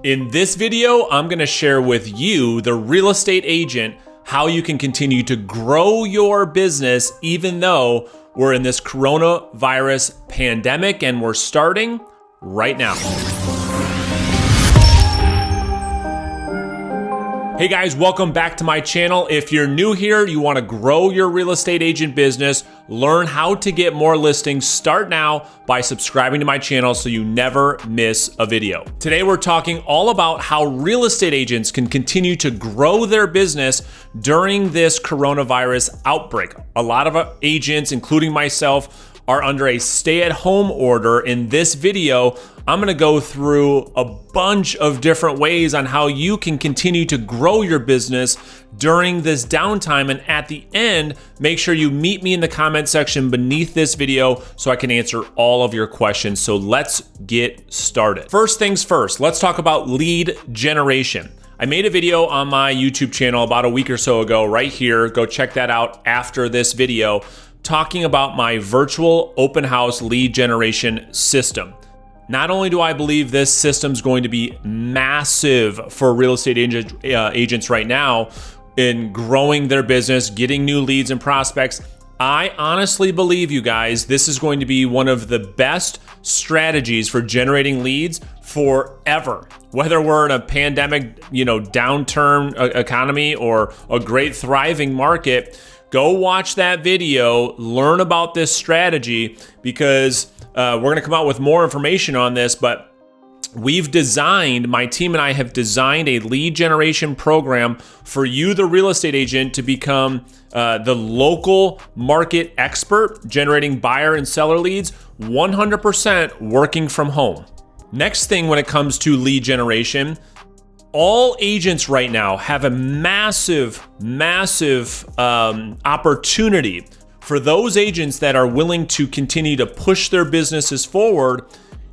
In this video, I'm gonna share with you, the real estate agent, how you can continue to grow your business even though we're in this coronavirus pandemic, and we're starting right now. Hey guys, welcome back to my channel. If you're new here, you wanna grow your real estate agent business, learn how to get more listings, start now by subscribing to my channel so you never miss a video. Today we're talking all about how real estate agents can continue to grow their business during this coronavirus outbreak. A lot of agents, including myself, are under a stay-at-home order. In this video, I'm gonna go through a bunch of different ways on how you can continue to grow your business during this downtime. And at the end, make sure you meet me in the comment section beneath this video so I can answer all of your questions. So let's get started. First things first, let's talk about lead generation. I made a video on my YouTube channel about a week or so ago, right here. Go check that out after this video, talking about my virtual open house lead generation system. Not only do I believe this system's going to be massive for real estate agents right now in growing their business, getting new leads and prospects, I honestly believe, you guys, this is going to be one of the best strategies for generating leads forever. Whether we're in a pandemic, downturn economy or a great thriving market, go watch that video, learn about this strategy, because we're gonna come out with more information on this, but my team and I have designed a lead generation program for you, the real estate agent, to become the local market expert, generating buyer and seller leads, 100% working from home. Next thing when it comes to lead generation, all agents right now have a massive opportunity. For those agents that are willing to continue to push their businesses forward,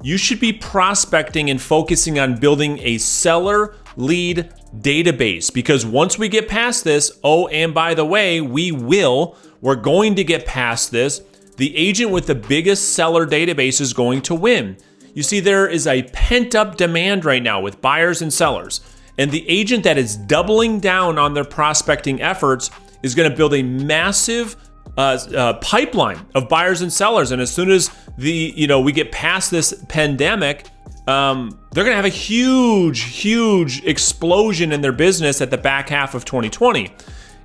you should be prospecting and focusing on building a seller lead database, because once we get past this, and by the way, we're going to get past this, the agent with the biggest seller database is going to win. You see, there is a pent-up demand right now with buyers and sellers, and the agent that is doubling down on their prospecting efforts is going to build a massive pipeline of buyers and sellers. And as soon as we get past this pandemic, they're going to have a huge explosion in their business at the back half of 2020.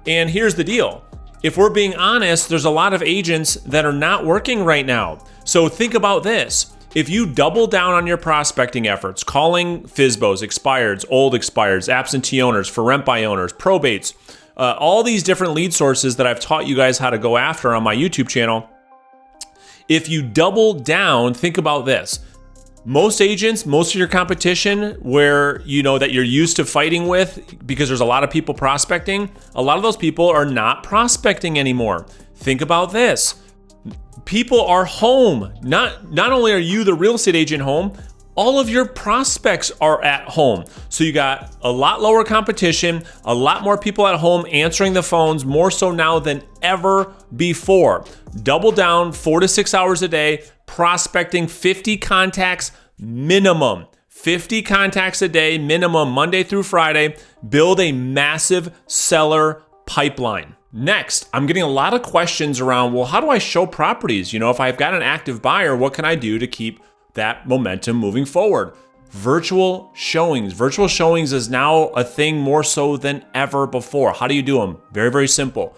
And here's the deal. If we're being honest, there's a lot of agents that are not working right now. So think about this. If you double down on your prospecting efforts, calling FSBOs, expireds, old expireds, absentee owners, for rent by owners, probates, all these different lead sources that I've taught you guys how to go after on my YouTube channel, if you double down, think about this. Most agents, most of your competition where that you're used to fighting with, because there's a lot of people prospecting, a lot of those people are not prospecting anymore. Think about this. People are home. Not only are you, the real estate agent, home, all of your prospects are at home. So you got a lot lower competition, a lot more people at home answering the phones, more so now than ever before. Double down, 4 to 6 hours a day, prospecting 50 contacts minimum. 50 contacts a day minimum, Monday through Friday. Build a massive seller pipeline. Next, I'm getting a lot of questions around, well, how do I show properties? If I've got an active buyer, what can I do to keep that momentum moving forward? Virtual showings. Virtual showings is now a thing more so than ever before. How do you do them? Very simple.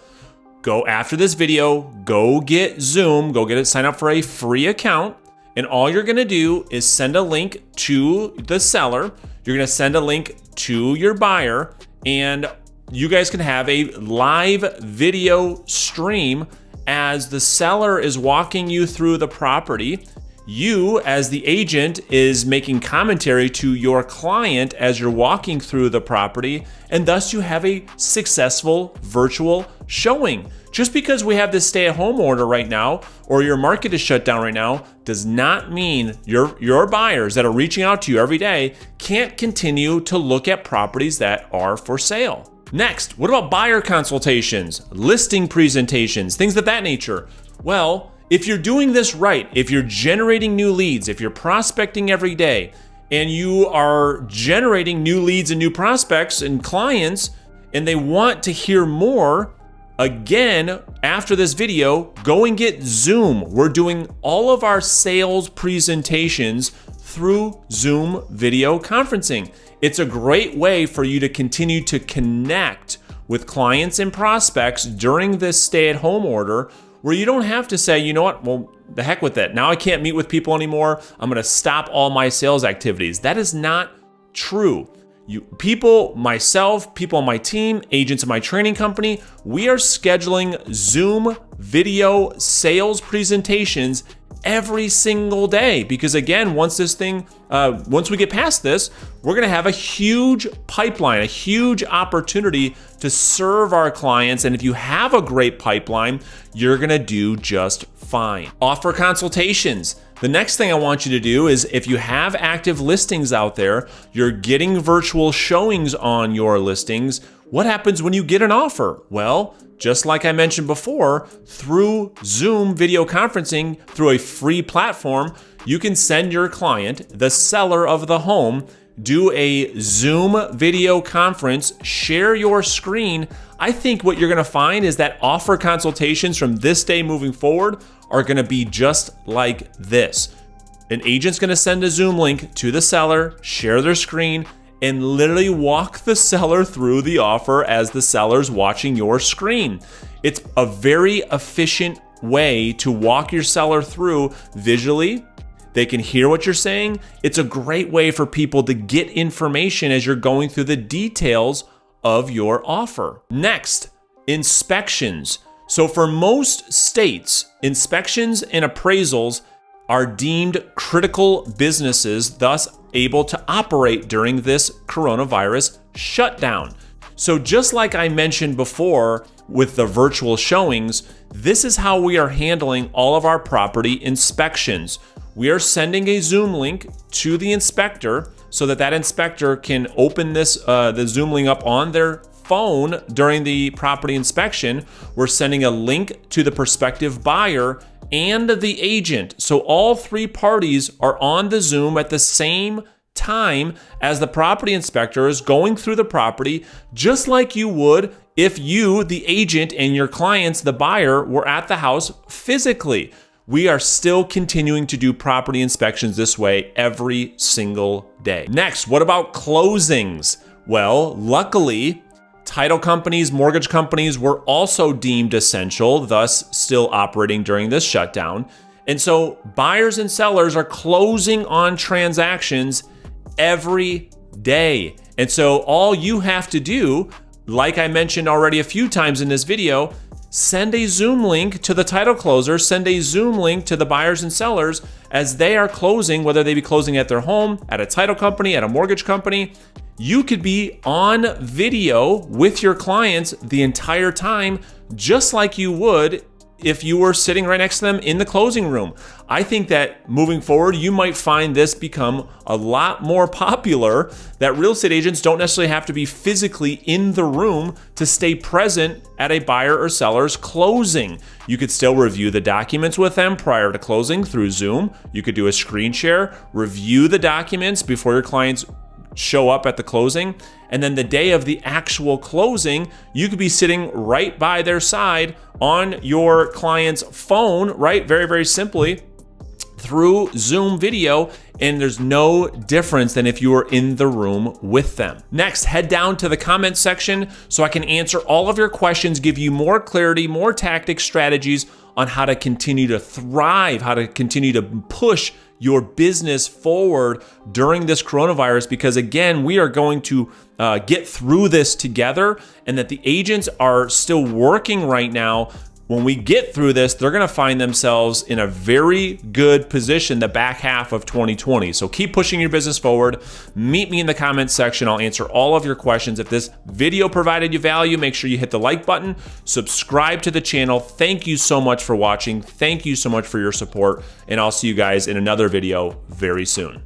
Go after this video, go get Zoom, sign up for a free account, and all you're gonna do is send a link to the seller, you're gonna send a link to your buyer, and you guys can have a live video stream as the seller is walking you through the property. You, as the agent, is making commentary to your client as you're walking through the property, and thus you have a successful virtual showing. Just because we have this stay-at-home order right now, or your market is shut down right now, does not mean your buyers that are reaching out to you every day can't continue to look at properties that are for sale. Next, what about buyer consultations, listing presentations, things of that nature? Well, if you're doing this right, if you're generating new leads, if you're prospecting every day, and you are generating new leads and new prospects and clients, and they want to hear more, again, after this video, go and get Zoom. We're doing all of our sales presentations through Zoom video conferencing. It's a great way for you to continue to connect with clients and prospects during this stay-at-home order, where you don't have to say, you know what, well, the heck with it. Now I can't meet with people anymore. I'm gonna stop all my sales activities. That is not true. Myself, people on my team, agents in my training company, we are scheduling Zoom video sales presentations every single day, because again, once we get past this, we're gonna have a huge pipeline, a huge opportunity to serve our clients. And if you have a great pipeline, you're gonna do just fine. Offer consultations. The next thing I want you to do is, if you have active listings out there, you're getting virtual showings on your listings, what happens when you get an offer? Well, just like I mentioned before, through Zoom video conferencing, through a free platform, you can send your client, the seller of the home, do a Zoom video conference, share your screen. I think what you're gonna find is that offer consultations from this day moving forward are gonna be just like this. An agent's gonna send a Zoom link to the seller, share their screen, and literally walk the seller through the offer as the seller's watching your screen. It's a very efficient way to walk your seller through visually. They can hear what you're saying. It's a great way for people to get information as you're going through the details of your offer. Next, inspections. So for most states, inspections and appraisals are deemed critical businesses, thus able to operate during this coronavirus shutdown. So just like I mentioned before with the virtual showings, this is how we are handling all of our property inspections. We are sending a Zoom link to the inspector so that inspector can open the Zoom link up on their phone during the property inspection. We're sending a link to the prospective buyer and the agent. So all three parties are on the Zoom at the same time as the property inspector is going through the property, just like you would if you, the agent, and your clients, the buyer, were at the house physically. We are still continuing to do property inspections this way every single day. Next, what about closings? Well, luckily, title companies, mortgage companies were also deemed essential, thus still operating during this shutdown. And so buyers and sellers are closing on transactions every day. And so all you have to do, like I mentioned already a few times in this video, send a Zoom link to the title closer, send a Zoom link to the buyers and sellers as they are closing, whether they be closing at their home, at a title company, at a mortgage company. You could be on video with your clients the entire time, just like you would if you were sitting right next to them in the closing room. I think that moving forward, you might find this become a lot more popular, that real estate agents don't necessarily have to be physically in the room to stay present at a buyer or seller's closing. You could still review the documents with them prior to closing through Zoom. You could do a screen share, review the documents before your clients show up at the closing. And then the day of the actual closing, you could be sitting right by their side on your client's phone, right? Very, very simply through Zoom video. And there's no difference than if you were in the room with them. Next, head down to the comments section so I can answer all of your questions, give you more clarity, more tactics, strategies on how to continue to thrive, how to continue to push your business forward during this coronavirus, because again, we are going to get through this together, and that the agents are still working right now. When we get through this, they're gonna find themselves in a very good position the back half of 2020. So keep pushing your business forward. Meet me in the comments section. I'll answer all of your questions. If this video provided you value, make sure you hit the like button, subscribe to the channel. Thank you so much for watching. Thank you so much for your support, and I'll see you guys in another video very soon.